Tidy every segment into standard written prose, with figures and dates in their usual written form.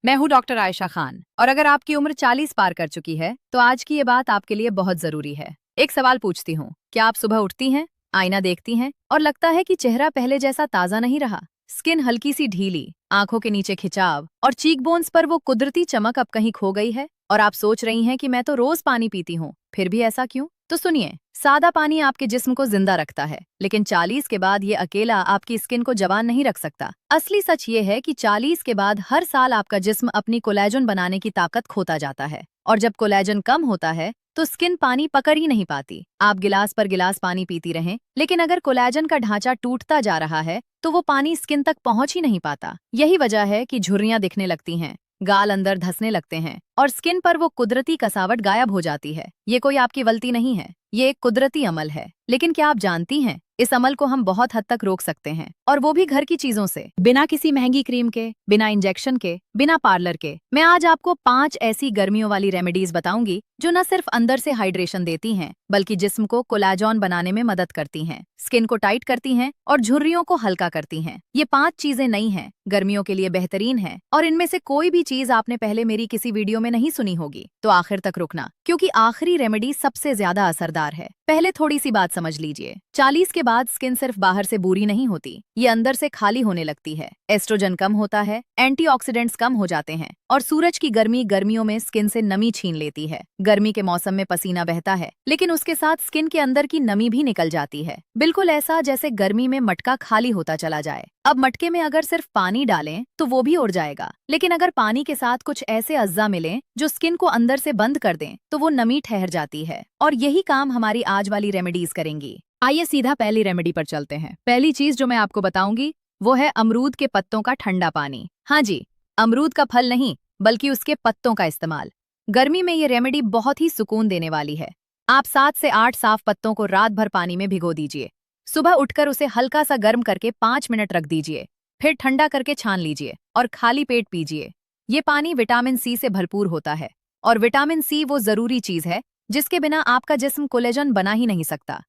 मैं हूँ डॉक्टर आयशा खान और अगर आपकी उम्र 40 पार कर चुकी है तो आज की ये बात आपके लिए बहुत जरूरी है। एक सवाल पूछती हूँ, क्या आप सुबह उठती हैं, आईना देखती हैं और लगता है कि चेहरा पहले जैसा ताजा नहीं रहा? स्किन हल्की सी ढीली, आंखों के नीचे खिंचाव और चीक बोन्स पर वो कुदरती चमक अब कहीं खो गई है और आप सोच रही हैं कि मैं तो रोज पानी पीती हूँ, फिर भी ऐसा क्यों? तो सुनिए, सादा पानी आपके जिस्म को जिंदा रखता है, लेकिन 40 के बाद ये अकेला आपकी स्किन को जवान नहीं रख सकता। असली सच ये है कि 40 के बाद हर साल आपका जिस्म अपनी कोलेजन बनाने की ताकत खोता जाता है और जब कोलेजन कम होता है तो स्किन पानी पकड़ ही नहीं पाती। आप गिलास पर गिलास पानी पीती रहें, लेकिन अगर कोलेजन का ढांचा टूटता जा रहा है तो वो पानी स्किन तक पहुंच ही नहीं पाता। यही वजह है कि झुर्रियां दिखने लगती हैं, गाल अंदर धंसने लगते हैं और स्किन पर वो कुदरती कसावट गायब हो जाती है। ये कोई आपकी गलती नहीं है, ये एक कुदरती अमल है। लेकिन क्या आप जानती हैं, इस अमल को हम बहुत हद तक रोक सकते हैं, और वो भी घर की चीजों से, बिना किसी महंगी क्रीम के, बिना इंजेक्शन के, बिना पार्लर के। मैं आज आपको 5 ऐसी गर्मियों वाली रेमेडीज बताऊंगी जो न सिर्फ अंदर से हाइड्रेशन देती हैं, बल्कि जिस्म को कोलाजन बनाने में मदद करती हैं, स्किन को टाइट करती हैं और झुर्रियों को हल्का करती हैं। ये 5 चीजें नई हैं, गर्मियों के लिए बेहतरीन हैं और इनमें से कोई भी चीज आपने पहले मेरी किसी वीडियो में नहीं सुनी होगी। तो आखिर तक रुकना, क्योंकि आखिरी रेमेडी सबसे ज्यादा असरदार है। पहले थोड़ी सी बात समझ लीजिए, 40 के बाद स्किन सिर्फ बाहर से बुरी नहीं होती, ये अंदर से खाली होने लगती है। एस्ट्रोजन कम होता है, एंटीऑक्सीडेंट्स कम हो जाते हैं और सूरज की गर्मी गर्मियों में स्किन से नमी छीन लेती है। गर्मी के मौसम में पसीना बहता है, लेकिन उसके साथ स्किन के अंदर की नमी भी निकल जाती है, बिल्कुल ऐसा जैसे गर्मी में मटका खाली होता चला जाए। अब मटके में अगर सिर्फ पानी डालें तो वो भी उड़ जाएगा, लेकिन अगर पानी के साथ कुछ ऐसे अज्जा मिलें जो स्किन को अंदर से बंद कर दें तो वो नमी ठहर जाती है, और यही काम हमारी आज वाली रेमेडीज करेंगी। आइए सीधा पहली रेमेडी पर चलते हैं। पहली चीज जो मैं आपको बताऊंगी वो है अमरूद के पत्तों का ठंडा पानी। हाँ जी, अमरूद का फल नहीं, बल्कि उसके पत्तों का इस्तेमाल। गर्मी में ये रेमेडी बहुत ही सुकून देने वाली है। आप 7 से 8 साफ पत्तों को रात भर पानी में भिगो दीजिए। सुबह उठकर उसे हल्का सा गर्म करके 5 मिनट रख दीजिए, फिर ठंडा करके छान लीजिए और खाली पेट पीजिए। ये पानी विटामिन सी से भरपूर होता है, और विटामिन सी वो जरूरी चीज है जिसके बिना आपका जिस्म कोलेजन बना ही नहीं सकता।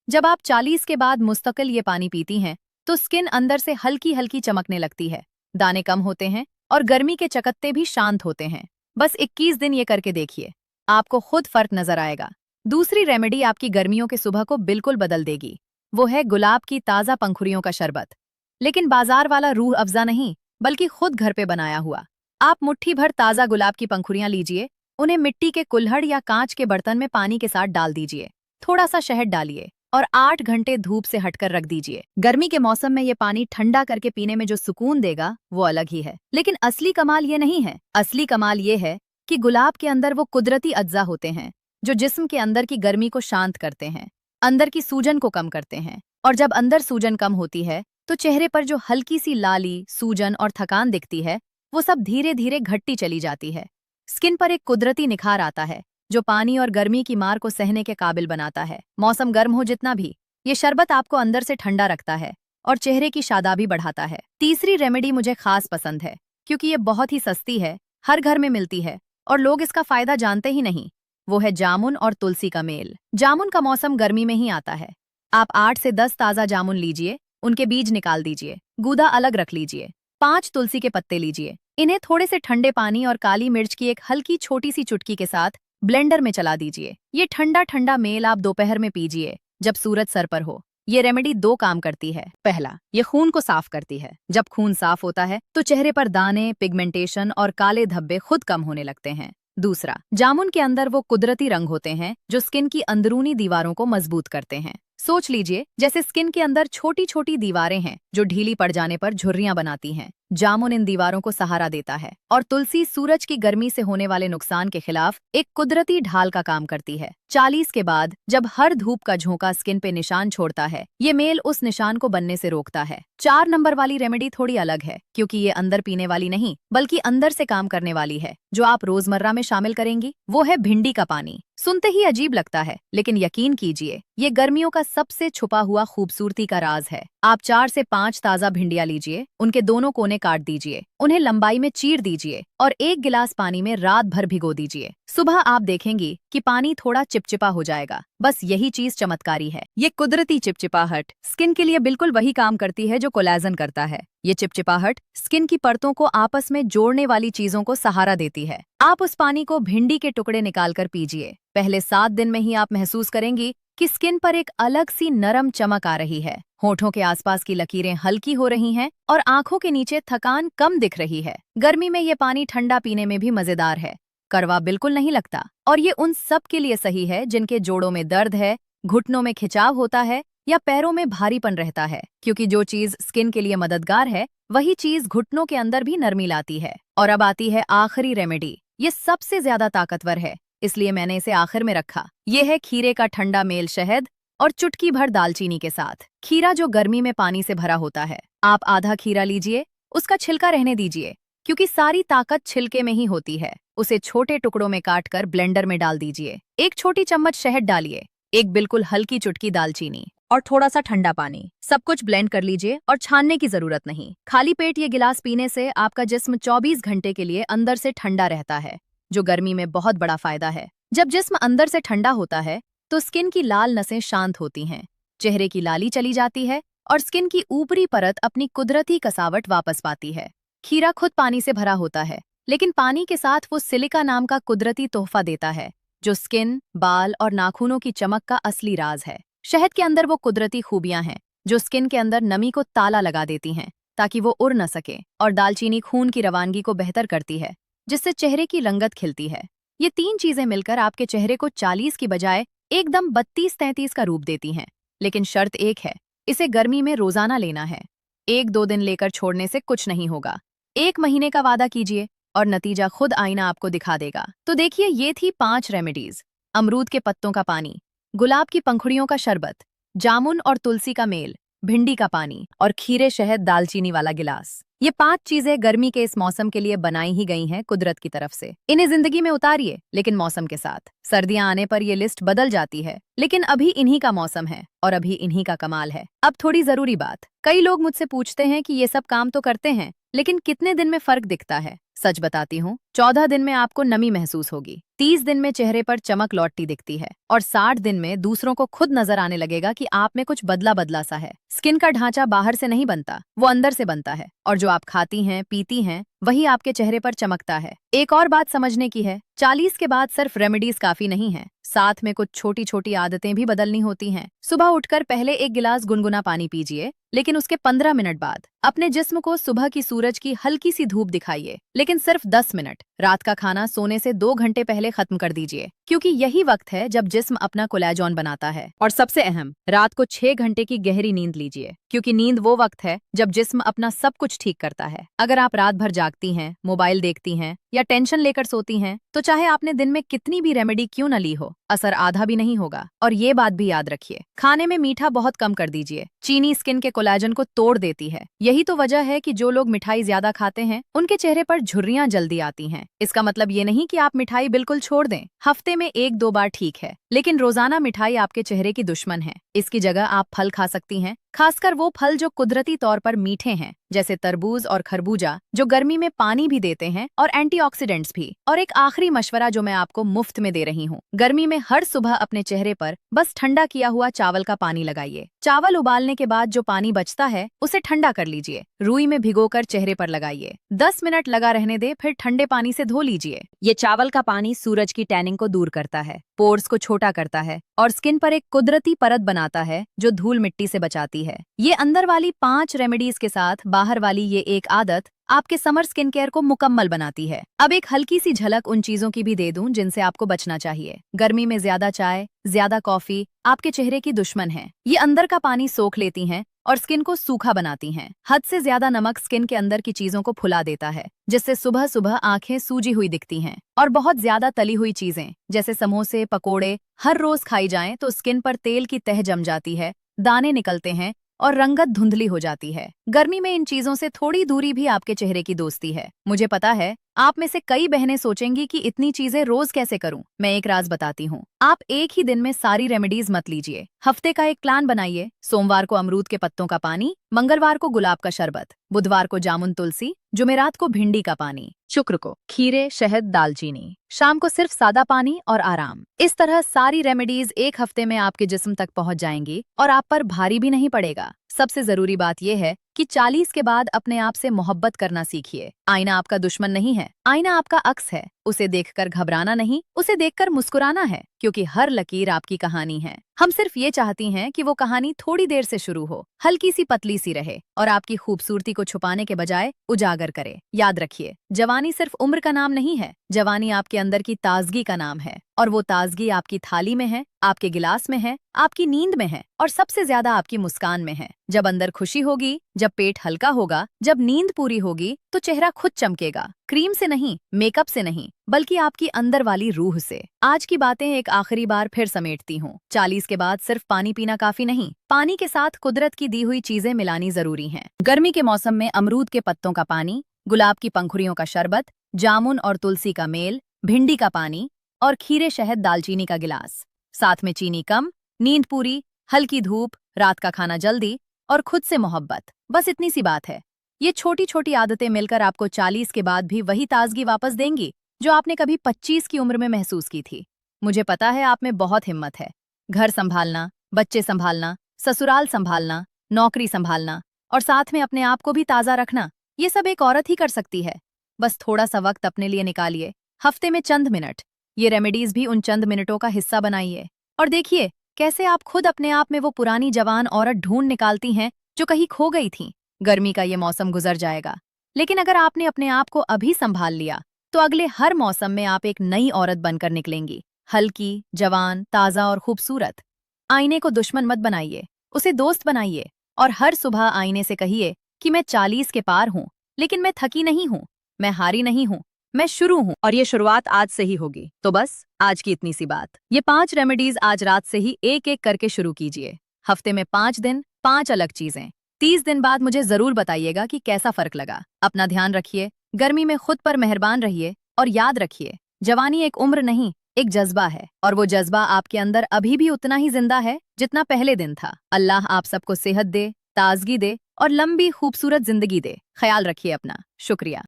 जब आप 40 के बाद मुस्तकिल ये पानी पीती हैं तो स्किन अंदर से हल्की हल्की चमकने लगती है, दाने कम होते हैं और गर्मी के चकत्ते भी शांत होते हैं। बस 21 दिन ये करके देखिए, आपको खुद फर्क नजर आएगा। दूसरी रेमेडी आपकी गर्मियों के सुबह को बिल्कुल बदल देगी, वो है गुलाब की ताज़ा पंखुड़ियों का शरबत। लेकिन बाजार वाला रूह अफ़ज़ा नहीं, बल्कि खुद घर पे बनाया हुआ। आप मुट्ठी भर ताज़ा गुलाब की पंखुड़ियां लीजिए, उन्हें मिट्टी के कुल्हड़ या कांच के बर्तन में पानी के साथ डाल दीजिए, थोड़ा सा शहद डालिए और 8 घंटे धूप से हटकर रख दीजिए। गर्मी के मौसम में ये पानी ठंडा करके पीने में जो सुकून देगा वो अलग ही है। लेकिन असली कमाल ये नहीं है, असली कमाल ये है कि गुलाब के अंदर वो कुदरती अज्जा होते हैं जो जिस्म के अंदर की गर्मी को शांत करते हैं, अंदर की सूजन को कम करते हैं। और जब अंदर सूजन कम होती है तो चेहरे पर जो हल्की सी लाली, सूजन और थकान दिखती है वो सब धीरे धीरे घटती चली जाती है। स्किन पर एक कुदरती निखार आता है जो पानी और गर्मी की मार को सहने के काबिल बनाता है। मौसम गर्म हो जितना भी, ये शरबत आपको अंदर से ठंडा रखता है और चेहरे की शादाबी बढ़ाता है। तीसरी रेमेडी मुझे खास पसंद है क्योंकि ये बहुत ही सस्ती है, हर घर में मिलती है और लोग इसका फायदा जानते ही नहीं। वो है जामुन और तुलसी का मेल। जामुन का मौसम गर्मी में ही आता है। आप 8 से 10 ताज़ा जामुन लीजिए, उनके बीज निकाल दीजिए, गूदा अलग रख लीजिए। 5 तुलसी के पत्ते लीजिए, इन्हें थोड़े से ठंडे पानी और काली मिर्च की एक हल्की छोटी सी चुटकी के साथ ब्लेंडर में चला दीजिए। ये ठंडा ठंडा मेल आप दोपहर में पीजिए जब सूरज सर पर हो। ये रेमेडी 2 काम करती है। पहला, ये खून को साफ करती है। जब खून साफ होता है तो चेहरे पर दाने, पिगमेंटेशन और काले धब्बे खुद कम होने लगते हैं। दूसरा, जामुन के अंदर वो कुदरती रंग होते हैं जो स्किन की अंदरूनी दीवारों को मजबूत करते हैं। सोच लीजिए जैसे स्किन के अंदर छोटी छोटी दीवारें हैं जो ढीली पड़ जाने पर झुर्रियां बनाती हैं। जामुन इन दीवारों को सहारा देता है और तुलसी सूरज की गर्मी से होने वाले नुकसान के खिलाफ एक कुदरती ढाल का काम करती है। 40 के बाद जब हर धूप का झोंका स्किन पे निशान छोड़ता है, ये मेल उस निशान को बनने से रोकता है। 4 नंबर वाली रेमेडी थोड़ी अलग है क्योंकि ये अंदर पीने वाली नहीं, बल्कि अंदर से काम करने वाली है। जो आप रोजमर्रा में शामिल करेंगी वो है भिंडी का पानी। सुनते ही अजीब लगता है, लेकिन यकीन कीजिए ये गर्मियों का सबसे छुपा हुआ खूबसूरती का राज है। आप 4 से 5 ताज़ा भिंडियां लीजिए, उनके दोनों कोने काट दीजिए, उन्हें लंबाई में चीर दीजिए और 1 गिलास पानी में रात भर भिगो दीजिए। सुबह आप देखेंगी कि पानी थोड़ा चिपचिपा हो जाएगा। बस यही चीज चमत्कारी है। ये कुदरती चिपचिपाहट स्किन के लिए बिल्कुल वही काम करती है जो कोलेजन करता है। ये चिपचिपाहट स्किन की परतों को आपस में जोड़ने वाली चीजों को सहारा देती है। आप उस पानी को भिंडी के टुकड़े निकालकर पीजिए। पहले 7 दिन में ही आप महसूस करेंगी कि स्किन पर एक अलग सी नरम चमक आ रही है, होठों के आसपास की लकीरें हल्की हो रही हैं और आंखों के नीचे थकान कम दिख रही है। गर्मी में ये पानी ठंडा पीने में भी मजेदार है, कड़वा बिल्कुल नहीं लगता और ये उन सब के लिए सही है जिनके जोड़ों में दर्द है, घुटनों में खिंचाव होता है या पैरों में भारीपन रहता है, क्योंकि जो चीज स्किन के लिए मददगार है वही चीज घुटनों के अंदर भी नरमी लाती है। और अब आती है आखिरी रेमेडी। ये सबसे ज्यादा ताकतवर है, इसलिए मैंने इसे आखिर में रखा। ये है खीरे का ठंडा मेल शहद और चुटकी भर दालचीनी के साथ। खीरा जो गर्मी में पानी से भरा होता है, आप आधा खीरा लीजिए, उसका छिलका रहने दीजिए क्योंकि सारी ताकत छिलके में ही होती है। उसे छोटे टुकड़ों में काटकर ब्लेंडर में डाल दीजिए। 1 छोटी चम्मच शहद डालिए, एक बिल्कुल हल्की चुटकी दालचीनी और थोड़ा सा ठंडा पानी। सब कुछ ब्लेंड कर लीजिए और छानने की जरूरत नहीं। खाली पेट ये गिलास पीने से आपका जिस्म 24 घंटे के लिए अंदर से ठंडा रहता है, जो गर्मी में बहुत बड़ा फायदा है। जब जिस्म अंदर से ठंडा होता है तो स्किन की लाल नसें शांत होती हैं, चेहरे की लाली चली जाती है और स्किन की ऊपरी परत अपनी कुदरती कसावट वापस पाती है। खीरा खुद पानी से भरा होता है, लेकिन पानी के साथ वो सिलिका नाम का कुदरती तोहफा देता है, जो स्किन, बाल और नाखूनों की चमक का असली राज है। शहद के अंदर वो कुदरती खूबियां हैं जो स्किन के अंदर नमी को ताला लगा देती हैं ताकि वो उड़ न सके, और दालचीनी खून की रवानगी को बेहतर करती है, जिससे चेहरे की रंगत खिलती है। ये 3 चीजें मिलकर आपके चेहरे को 40 की बजाय एकदम 32-33 का रूप देती हैं। लेकिन शर्त एक है, इसे गर्मी में रोजाना लेना है। 1-2 दिन लेकर छोड़ने से कुछ नहीं होगा। 1 महीने का वादा कीजिए और नतीजा खुद आईना आपको दिखा देगा। तो देखिए, ये थी 5 रेमेडीज। अमरूद के पत्तों का पानी, गुलाब की पंखुड़ियों का शरबत, जामुन और तुलसी का मेल, भिंडी का पानी और खीरे शहद दालचीनी वाला गिलास। ये 5 चीजें गर्मी के इस मौसम के लिए बनाई ही गई हैं कुदरत की तरफ से। इन्हें जिंदगी में उतारिए, लेकिन मौसम के साथ। सर्दियां आने पर ये लिस्ट बदल जाती है, लेकिन अभी इन्हीं का मौसम है और अभी इन्हीं का कमाल है। अब थोड़ी जरूरी बात, कई लोग मुझसे पूछते हैं कि ये सब काम तो करते हैं, लेकिन कितने दिन में फर्क दिखता है। सच बताती हूँ, 14 दिन में आपको नमी महसूस होगी, 30 दिन में चेहरे पर चमक लौटती दिखती है और 60 दिन में दूसरों को खुद नजर आने लगेगा कि आप में कुछ बदला बदला सा है। स्किन का ढांचा बाहर से नहीं बनता, वो अंदर से बनता है, और जो आप खाती हैं, पीती हैं, वही आपके चेहरे पर चमकता है। एक और बात समझने की है, 40 के बाद सिर्फ रेमेडीज काफी नहीं है, साथ में कुछ छोटी छोटी आदतें भी बदलनी होती हैं। सुबह उठकर पहले 1 गिलास गुनगुना पानी पीजिए, लेकिन उसके 15 मिनट बाद अपने जिस्म को सुबह की सूरज की हल्की सी धूप दिखाइए, लेकिन सिर्फ 10 मिनट। रात का खाना सोने से 2 घंटे पहले खत्म कर दीजिए, क्योंकि यही वक्त है जब जिस्म अपना कोलेजन बनाता है। और सबसे अहम, रात को 6 घंटे की गहरी नींद लीजिए, क्योंकि नींद वो वक्त है जब जिस्म अपना सब कुछ ठीक करता है। अगर आप रात भर जागती हैं, मोबाइल देखती हैं या टेंशन लेकर सोती हैं, तो चाहे आपने दिन में कितनी भी रेमेडी क्यों न ली हो, असर आधा भी नहीं होगा। और ये बात भी याद रखिए, खाने में मीठा बहुत कम कर दीजिए। चीनी स्किन के कोलेजन को तोड़ देती है। यही तो वजह है कि जो लोग मिठाई ज्यादा खाते हैं, उनके चेहरे पर झुर्रियां जल्दी आती हैं। इसका मतलब ये नहीं कि आप मिठाई बिल्कुल छोड़ दें, हफ्ते में 1-2 बार ठीक है, लेकिन रोजाना मिठाई आपके चेहरे की दुश्मन है। इसकी जगह आप फल खा सकती हैं, खासकर वो फल जो कुदरती तौर पर मीठे हैं, जैसे तरबूज और खरबूजा, जो गर्मी में पानी भी देते हैं और एंटीऑक्सीडेंट्स भी। और एक आखिरी मशवरा जो मैं आपको मुफ्त में दे रही हूँ, गर्मी में हर सुबह अपने चेहरे पर बस ठंडा किया हुआ चावल का पानी लगाइए। चावल उबालने के बाद जो पानी बचता है, उसे ठंडा कर लीजिए, रुई में भिगोकर चेहरे पर लगाइए, 10 मिनट लगा रहने दे, फिर ठंडे पानी से धो लीजिए। ये चावल का पानी सूरज की टैनिंग को दूर करता है, पोर्स को छोटा करता है और स्किन पर एक कुदरती परत बनाता है जो धूल मिट्टी से बचाती है। ये अंदर वाली 5 रेमेडीज के साथ बाहर वाली ये एक आदत आपके समर स्किन केयर को मुकम्मल बनाती है। अब एक हल्की सी झलक उन चीजों की भी दे दूं जिनसे आपको बचना चाहिए। गर्मी में ज्यादा चाय, ज्यादा कॉफी आपके चेहरे की दुश्मन है। ये अंदर का पानी सोख लेती हैं और स्किन को सूखा बनाती हैं। हद से ज्यादा नमक स्किन के अंदर की चीजों को फुला देता है, जिससे सुबह सुबह आंखें सूजी हुई दिखती हैं। और बहुत ज्यादा तली हुई चीजें जैसे समोसे, पकोड़े हर रोज खाई जाएं तो स्किन पर तेल की तह जम जाती है, दाने निकलते हैं और रंगत धुंधली हो जाती है। गर्मी में इन चीजों से थोड़ी दूरी भी आपके चेहरे की दोस्ती है। मुझे पता है आप में से कई बहनें सोचेंगी कि इतनी चीजें रोज कैसे करूं। मैं एक राज बताती हूँ। आप एक ही दिन में सारी रेमेडीज मत लीजिए। हफ्ते का एक प्लान बनाइए। सोमवार को अमरूद के पत्तों का पानी, मंगलवार को गुलाब का शरबत, बुधवार को जामुन तुलसी, जुमेरात को भिंडी का पानी, शुक्र को खीरे शहद दालचीनी, शाम को सिर्फ सादा पानी और आराम। इस तरह सारी रेमेडीज एक हफ्ते में आपके जिस्म तक पहुंच जाएंगी और आप पर भारी भी नहीं पड़ेगा। सबसे जरूरी बात यह है कि 40 के बाद अपने आप से मोहब्बत करना सीखिए। आईना आपका दुश्मन नहीं है, आईना आपका अक्स है। उसे देखकर घबराना नहीं, उसे देखकर मुस्कुराना है, क्योंकि हर लकीर आपकी कहानी है। हम सिर्फ ये चाहती हैं कि वो कहानी थोड़ी देर से शुरू हो, हल्की सी पतली सी रहे और आपकी खूबसूरती को छुपाने के बजाय उजागर करे। याद रखिए, जवानी सिर्फ उम्र का नाम नहीं है, जवानी आपके अंदर की ताजगी का नाम है। और वो ताजगी आपकी थाली में है, आपके गिलास में है, आपकी नींद में है और सबसे ज्यादा आपकी मुस्कान में है। जब अंदर खुशी होगी, जब पेट हल्का होगा, जब नींद पूरी होगी, तो चेहरा खुद चमकेगा। क्रीम से नहीं, मेकअप से नहीं, बल्कि आपकी अंदर वाली रूह से। आज की बातें एक आखिरी बार फिर समेटती हूँ। 40 के बाद सिर्फ पानी पीना काफी नहीं, पानी के साथ कुदरत की दी हुई चीजें मिलानी जरूरी हैं। गर्मी के मौसम में अमरूद के पत्तों का पानी, गुलाब की पंखुड़ियों का शरबत, जामुन और तुलसी का मेल, भिंडी का पानी और खीरे शहद दालचीनी का गिलास। साथ में चीनी कम, नींद पूरी, हल्की धूप, रात का खाना जल्दी और खुद से मोहब्बत। बस इतनी सी बात है। ये छोटी छोटी आदतें मिलकर आपको 40 के बाद भी वही ताजगी वापस देंगी जो आपने कभी 25 की उम्र में महसूस की थी। मुझे पता है आप में बहुत हिम्मत है। घर संभालना, बच्चे संभालना, ससुराल संभालना, नौकरी संभालना और साथ में अपने आप को भी ताज़ा रखना, ये सब एक औरत ही कर सकती है। बस थोड़ा सा वक्त अपने लिए निकालिए, हफ्ते में चंद मिनट। ये रेमेडीज भी उन चंद मिनटों का हिस्सा बनाइए और देखिए कैसे आप खुद अपने आप में वो पुरानी जवान औरत ढूंढ निकालती हैं जो कहीं खो गई थी। गर्मी का ये मौसम गुजर जाएगा, लेकिन अगर आपने अपने आप को अभी संभाल लिया तो अगले हर मौसम में आप एक नई औरत बनकर निकलेंगी, हल्की, जवान, ताज़ा और खूबसूरत। आईने को दुश्मन मत बनाइए, उसे दोस्त बनाइए और हर सुबह आईने से कहिए कि मैं 40 के पार हूँ, लेकिन मैं थकी नहीं हूँ, मैं हारी नहीं हूँ, मैं शुरू हूँ और ये शुरुआत आज से ही होगी। तो बस आज की इतनी सी बात। ये 5 रेमेडीज आज रात से ही एक एक करके शुरू कीजिए। हफ्ते में 5 दिन, 5 अलग चीजें। 30 दिन बाद मुझे जरूर बताइएगा कि कैसा फर्क लगा। अपना ध्यान रखिए, गर्मी में खुद पर मेहरबान रहिए और याद रखिए, जवानी एक उम्र नहीं, एक जज्बा है और वो जज्बा आपके अंदर अभी भी उतना ही जिंदा है जितना पहले दिन था। अल्लाह आप सबको सेहत दे, ताजगी दे और लंबी खूबसूरत जिंदगी दे। ख्याल रखिए अपना। शुक्रिया।